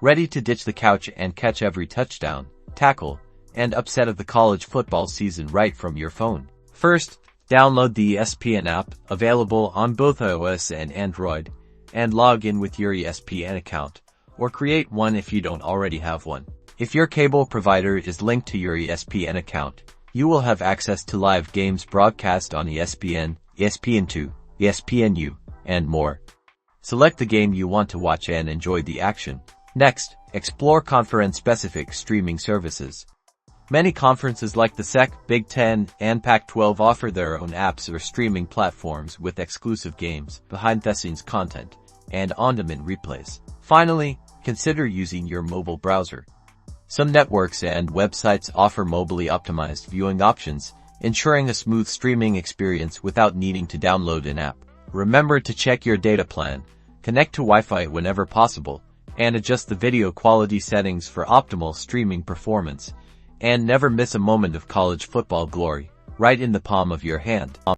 ready to ditch the couch and catch every touchdown, tackle, and upset of the college football season right from your phone. First, download the ESPN app, available on both iOS and Android, and log in with your ESPN account, or create one if you don't already have one. If your cable provider is linked to your ESPN account, you will have access to live games broadcast on ESPN, ESPN2, ESPNU, and more. Select the game you want to watch and enjoy the action. Next, explore conference-specific streaming services. Many conferences like the SEC, Big Ten, and Pac-12 offer their own apps or streaming platforms with exclusive games, behind-the-scenes content, and on-demand replays. Finally, consider using your mobile browser. Some networks and websites offer mobily optimized viewing options, ensuring a smooth streaming experience without needing to download an app. Remember to check your data plan, connect to Wi-Fi whenever possible, and adjust the video quality settings for optimal streaming performance. And never miss a moment of college football glory, right in the palm of your hand.